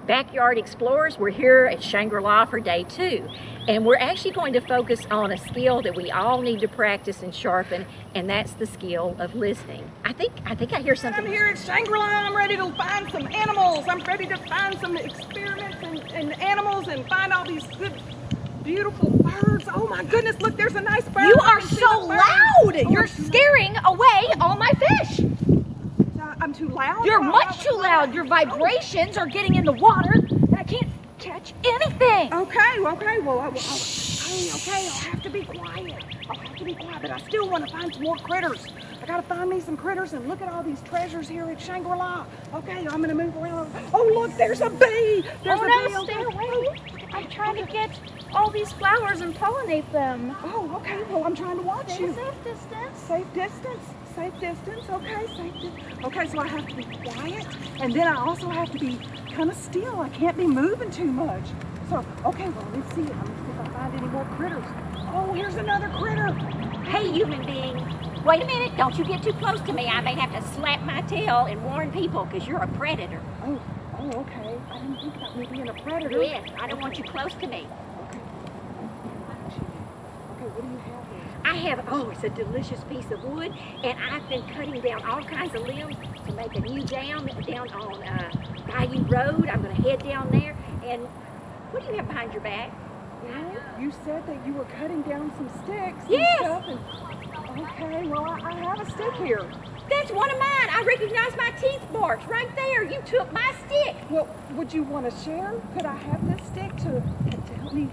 Backyard Explorers, we're here at Shangri for day 2, and we're actually going to focus on a skill that we all need to practice and sharpen, and that's the skill of listening. I think I hear something. I'm here at Shangri. I'm ready to find some animals. I'm ready to find some experiments and animals and find all these good, beautiful birds. Oh my goodness, look, there's a nice bird. You are so loud! You're scaring away all my fish! I'm too loud? You're much too loud. Your vibrations are getting in the water, and I can't catch anything. Okay, well, okay, I'll have to be quiet. I'll have to be quiet, but I still want to find some more critters. I gotta find me some critters and look at all these treasures here at Shangri. Okay, I'm gonna move around. Oh, look, there's a bee. There's a bee. No, stay away. I'm trying to get all these flowers and pollinate them. Oh, okay, well, I'm trying to watch you. Safe distance. Safe distance. Safe distance, okay, safe distance. Okay, so I have to be quiet, and then I also have to be kind of still. I can't be moving too much. So, okay, well, let's see. I'm gonna see if I find any more critters. Oh, here's another critter. Hey, human being. Wait a minute. Don't you get too close to me. I may have to slap my tail and warn people because you're a predator. Oh, okay. I didn't think about me being a predator. Yes, I don't want you close to me. Okay, what do you have here? I have, it's a delicious piece of wood, and I've been cutting down all kinds of limbs to make a new dam down on Bayou Road. I'm going to head down there, and what do you have behind your back? Well, you said that you were cutting down some sticks Yes. and stuff. Okay, well, I have a stick here. That's one of mine. I recognize my teeth marks right there. You took my stick. Well, would you want to share? Could I have this stick to help me?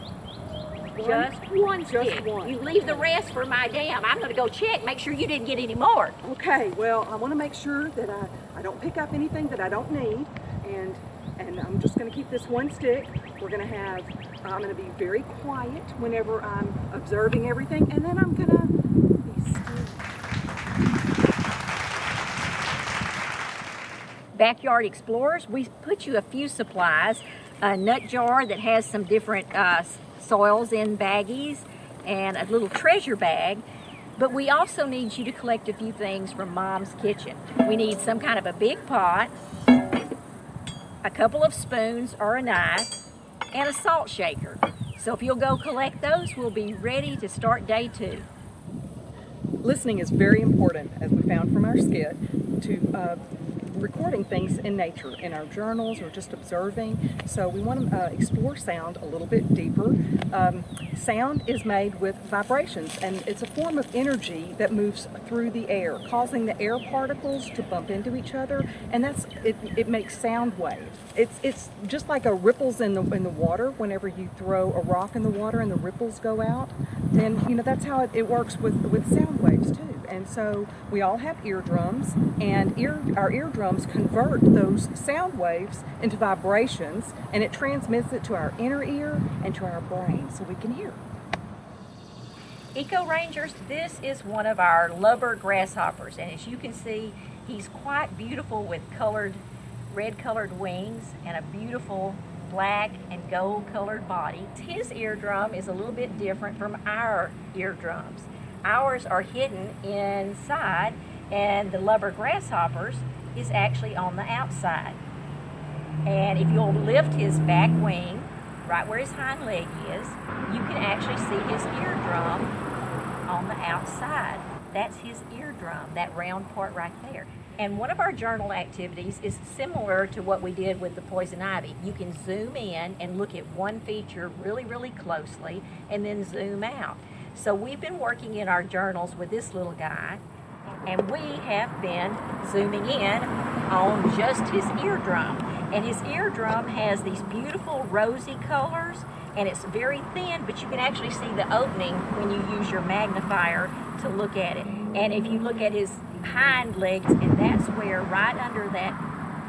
Just one Just stick. one. You leave the rest for my dam. I'm going to go check, make sure you didn't get any more. Okay, well, I want to make sure that I don't pick up anything that I don't need, and I'm just going to keep this one stick. I'm going to be very quiet whenever I'm observing everything, and then I'm going to be still. Backyard Explorers, we put you a few supplies, a nut jar that has some different soils in baggies, and a little treasure bag, but we also need you to collect a few things from Mom's kitchen. We need some kind of a big pot, a couple of spoons or a knife, and a salt shaker. So if you'll go collect those, we'll be ready to start day 2. Listening is very important, as we found from our skit, to recording things in nature, in our journals, or just observing. So we want to explore sound a little bit deeper. Sound is made with vibrations, and it's a form of energy that moves through the air, causing the air particles to bump into each other, and it makes sound waves. It's just like a ripples in the water. Whenever you throw a rock in the water and the ripples go out, then that's how it works with sound waves too. And so we all have eardrums, and our eardrums convert those sound waves into vibrations, and it transmits it to our inner ear and to our brain so we can hear. EcoRangers, this is one of our lover grasshoppers, and as you can see, he's quite beautiful with red-colored wings and a beautiful black and gold-colored body. His eardrum is a little bit different from our eardrums. Ours are hidden inside, and the lover grasshoppers is actually on the outside. And if you'll lift his back wing, right where his hind leg is, you can actually see his eardrum on the outside. That's his eardrum, that round part right there. And one of our journal activities is similar to what we did with the poison ivy. You can zoom in and look at one feature really, really closely, and then zoom out. So we've been working in our journals with this little guy, and we have been zooming in on just his eardrum. And his eardrum has these beautiful rosy colors, and it's very thin, but you can actually see the opening when you use your magnifier to look at it. And if you look at his hind legs, and that's where right under that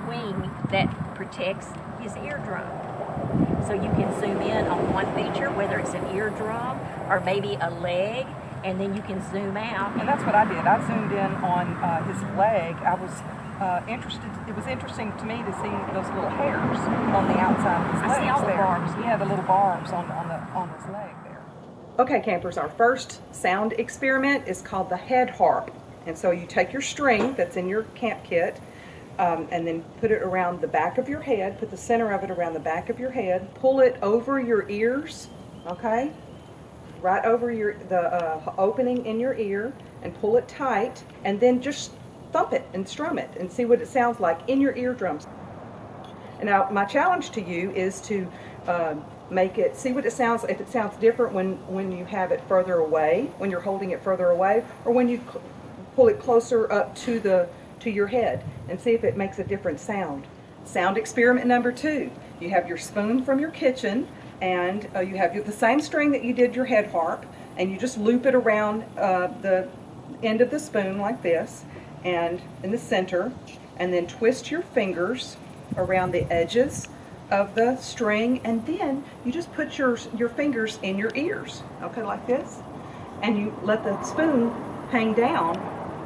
wing that protects his eardrum. So you can zoom in on one feature, whether it's an eardrum or maybe a leg, and then you can zoom out. And that's what I did. I zoomed in on his leg. I was interested. It was interesting to me to see those little hairs on the outside of his legs. I see all the barbs. He had the little barbs on his leg there. Okay, campers, our first sound experiment is called the head harp. And so you take your string that's in your camp kit, and then put it around the back of your head. Put the center of it around the back of your head. Pull it over your ears, okay? Right over the opening in your ear, and pull it tight, and then just thump it and strum it and see what it sounds like in your eardrums. And now my challenge to you is to make it, see what it sounds, if it sounds different when you have it further away, when you're holding it further away, or when you pull it closer up to your head, and see if it makes a different sound. Sound experiment number 2. You have your spoon from your kitchen, and you have the same string that you did your head harp, and you just loop it around the end of the spoon like this, and in the center, and then twist your fingers around the edges of the string, and then you just put your fingers in your ears, okay, like this, and you let the spoon hang down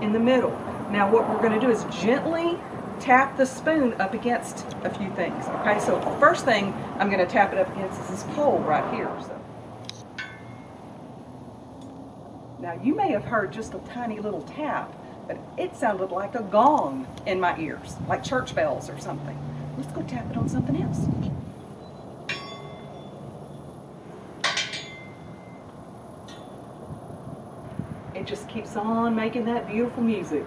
in the middle. Now what we're going to do is gently tap the spoon up against a few things, okay? So the first thing I'm going to tap it up against is this pole right here. So now you may have heard just a tiny little tap, but it sounded like a gong in my ears, like church bells or something. Let's go tap it on something else. It just keeps on making that beautiful music.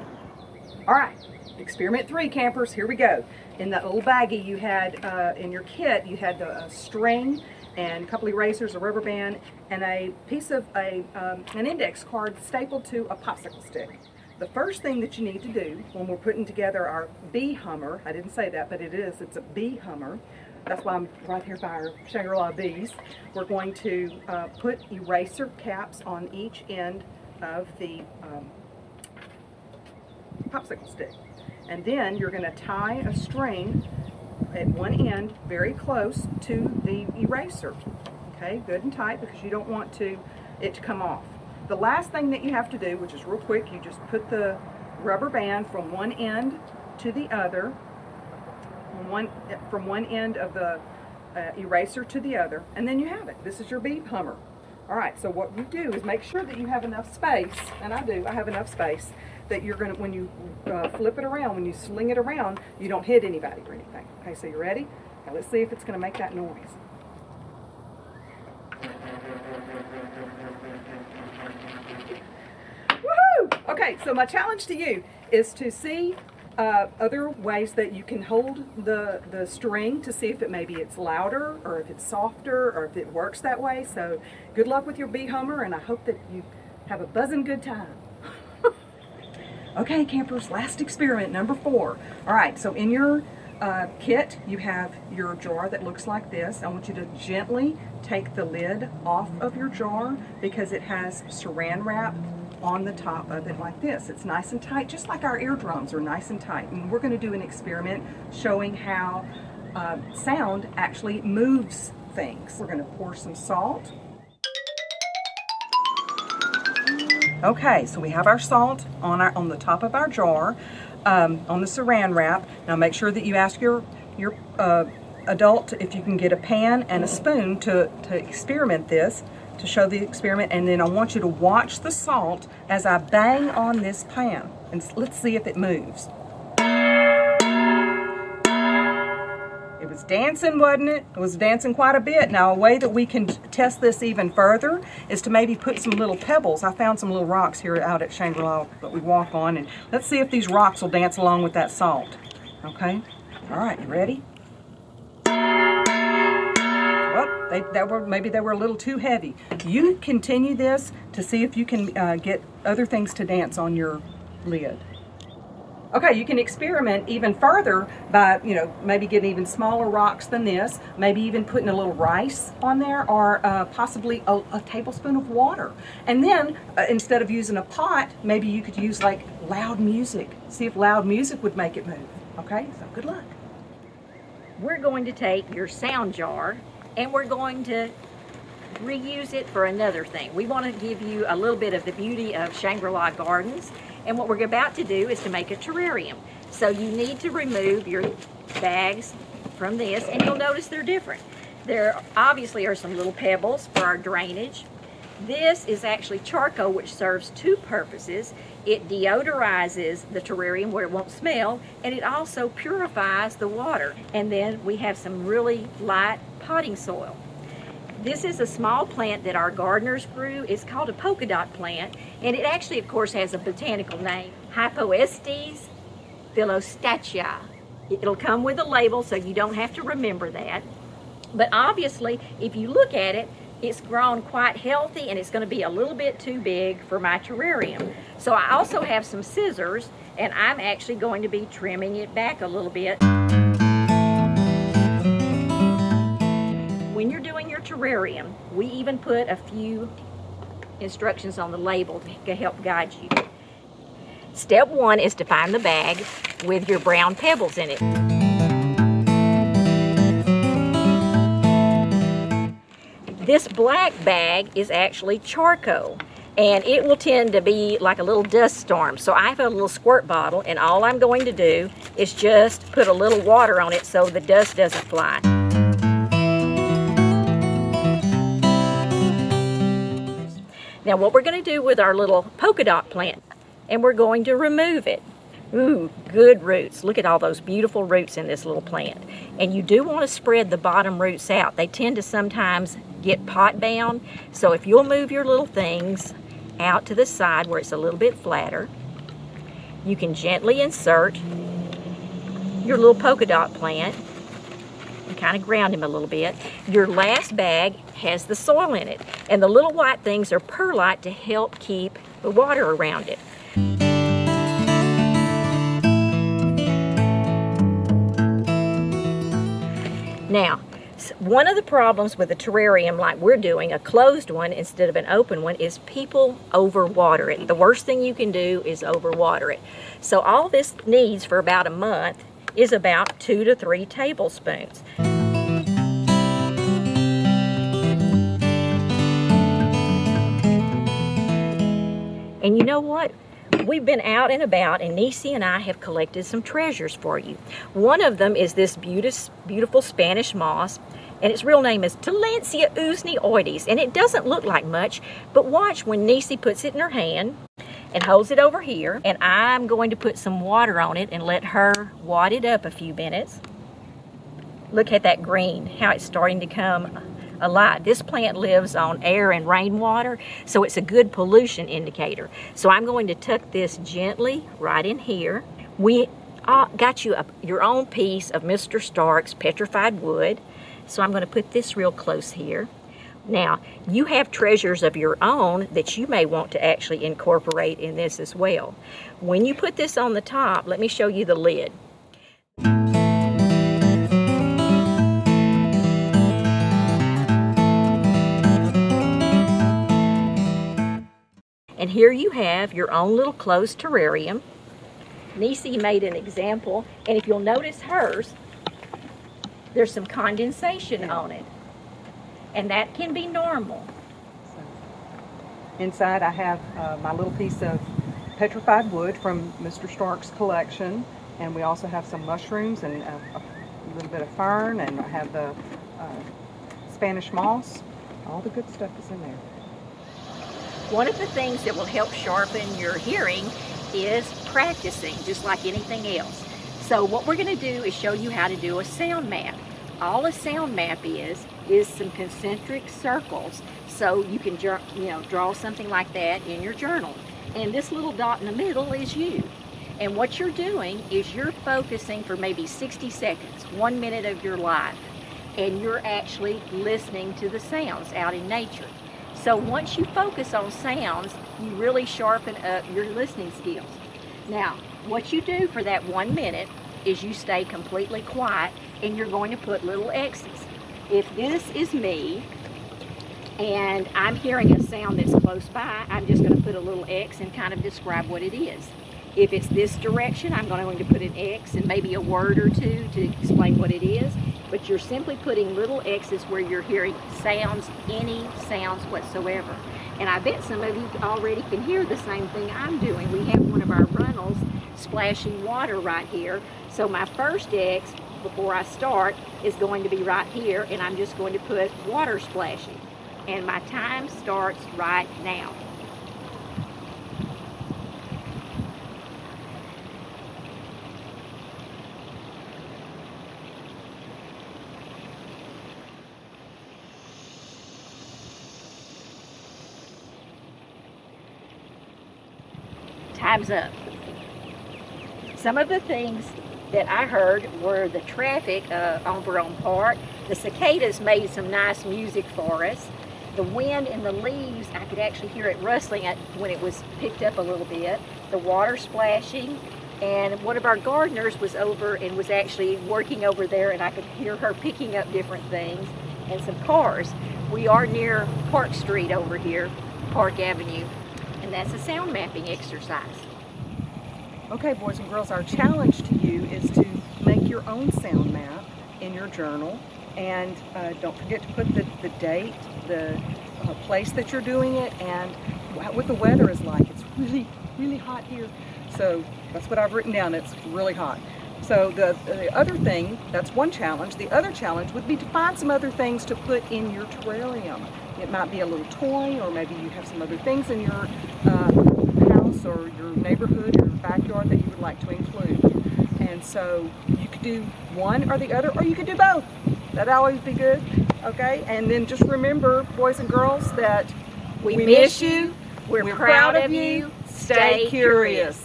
All right, experiment 3, campers, here we go. In that little baggie you had in your kit, you had the string and a couple erasers, a rubber band, and a piece of an index card stapled to a popsicle stick. The first thing that you need to do when we're putting together our bee hummer, I didn't say that, but it's a bee hummer. That's why I'm right here by our Shangri bees. We're going to put eraser caps on each end of the popsicle stick. And then you're going to tie a string at one end very close to the eraser. Okay, good and tight, because you don't want it to come off. The last thing that you have to do, which is real quick, you just put the rubber band from one end to the other, from one end of the eraser to the other, and then you have it. This is your bee hummer. All right, so what you do is make sure that you have enough space, and I have enough space, that you're going to, when you flip it around, when you sling it around, you don't hit anybody or anything. Okay, so you ready? Now let's see if it's going to make that noise. Woohoo! Okay, so my challenge to you is to see other ways that you can hold the string to see if it's louder or if it's softer or if it works that way. So good luck with your bee hummer, and I hope that you have a buzzing good time. Okay, campers, last experiment, number 4. All right, so in your kit, you have your jar that looks like this. I want you to gently take the lid off of your jar because it has saran wrap on the top of it like this. It's nice and tight, just like our eardrums are nice and tight. And we're going to do an experiment showing how sound actually moves things. We're going to pour some salt. Okay, so we have our salt on the top of our jar, on the saran wrap. Now make sure that you ask your adult if you can get a pan and a spoon to experiment this, to show the experiment, and then I want you to watch the salt as I bang on this pan, and let's see if it moves. It was dancing, wasn't it? It was dancing quite a bit. Now, a way that we can test this even further is to maybe put some little pebbles. I found some little rocks here out at Shangri that we walk on, and let's see if these rocks will dance along with that salt. Okay? All right, you ready? Maybe they were a little too heavy. You continue this to see if you can get other things to dance on your lid. Okay, you can experiment even further by, maybe getting even smaller rocks than this, maybe even putting a little rice on there, or possibly a tablespoon of water. And then, instead of using a pot, maybe you could use like loud music. See if loud music would make it move. Okay, so good luck. We're going to take your sound jar and we're going to reuse it for another thing. We want to give you a little bit of the beauty of Shangri-La Gardens, and what we're about to do is to make a terrarium. So you need to remove your bags from this, and you'll notice they're different. There obviously are some little pebbles for our drainage. This is actually charcoal, which serves two purposes. It deodorizes the terrarium where it won't smell, and it also purifies the water. And then we have some really light potting soil. This is a small plant that our gardeners grew. It's called a polka dot plant, and it actually, of course, has a botanical name, Hypoestes philostachya. It'll come with a label, so you don't have to remember that. But obviously, if you look at it, it's grown quite healthy, and it's going to be a little bit too big for my terrarium. So I also have some scissors, and I'm actually going to be trimming it back a little bit. When you're doing your terrarium, we even put a few instructions on the label to help guide you. Step one is to find the bag with your brown pebbles in it. This black bag is actually charcoal, and it will tend to be like a little dust storm. So I have a little squirt bottle, and all I'm going to do is just put a little water on it so the dust doesn't fly. Now what we're going to do with our little polka dot plant, and we're going to remove it. Ooh, good roots. Look at all those beautiful roots in this little plant. And you do want to spread the bottom roots out. They tend to sometimes get pot bound. So if you'll move your little things out to the side where it's a little bit flatter, you can gently insert your little polka dot plant and kind of ground him a little bit. Your last bag has the soil in it, and the little white things are perlite to help keep the water around it. Now, one of the problems with a terrarium like we're doing, a closed one instead of an open one, is people overwater it. The worst thing you can do is overwater it. So all this needs for about a month is about 2 to 3 tablespoons. And you know what? We've been out and about, and Nisi and I have collected some treasures for you. One of them is this beautiful Spanish moss, and its real name is Tillandsia usneoides, and it doesn't look like much, but watch when Nisi puts it in her hand and holds it over here, and I'm going to put some water on it and let her wad it up a few minutes. Look at that green, how it's starting to come alive. This plant lives on air and rainwater, so it's a good pollution indicator. So I'm going to tuck this gently right in here. We got you your own piece of Mr. Stark's petrified wood, so I'm going to put this real close here. Now, you have treasures of your own that you may want to actually incorporate in this as well. When you put this on the top, let me show you the lid. And here you have your own little closed terrarium. Nisi made an example, and if you'll notice hers, there's some condensation on it. And that can be normal. Inside I have my little piece of petrified wood from Mr. Stark's collection, and we also have some mushrooms and a little bit of fern, and I have the Spanish moss. All the good stuff is in there. One of the things that will help sharpen your hearing is practicing, just like anything else. So what we're going to do is show you how to do a sound map. All a sound map is some concentric circles. So you can draw something like that in your journal. And this little dot in the middle is you. And what you're doing is you're focusing for maybe 60 seconds, 1 minute of your life. And you're actually listening to the sounds out in nature. So once you focus on sounds, you really sharpen up your listening skills. Now, what you do for that 1 minute is you stay completely quiet, and you're going to put little X's. If this is me, and I'm hearing a sound that's close by, I'm just going to put a little X and kind of describe what it is. If it's this direction, I'm going to put an X and maybe a word or two to explain what it is. But you're simply putting little X's where you're hearing sounds, any sounds whatsoever. And I bet some of you already can hear the same thing I'm doing. We have one of our runnels splashing water right here. So my first X before I start is going to be right here, and I'm just going to put water splashing. and my time starts right now. Time's up. Some of the things that I heard were the traffic over on Park. The cicadas made some nice music for us. The wind in the leaves, I could actually hear it rustling when it was picked up a little bit. The water splashing, and one of our gardeners was over and was actually working over there, and I could hear her picking up different things, and some cars. We are near Park Street over here, Park Avenue, and that's a sound mapping exercise. Okay, boys and girls, our challenge to you is to make your own sound map in your journal, and don't forget to put the date, the place that you're doing it, and what the weather is like. It's really, really hot here, so that's what I've written down. It's really hot. So the other thing, that's one challenge. The other challenge would be to find some other things to put in your terrarium. It might be a little toy, or maybe you have some other things in your house or your neighborhood or backyard that you would like to include. And so you could do one or the other, or you could do both. That'd always be good, okay? And then just remember, boys and girls, that We miss you. We're proud of you. Stay curious.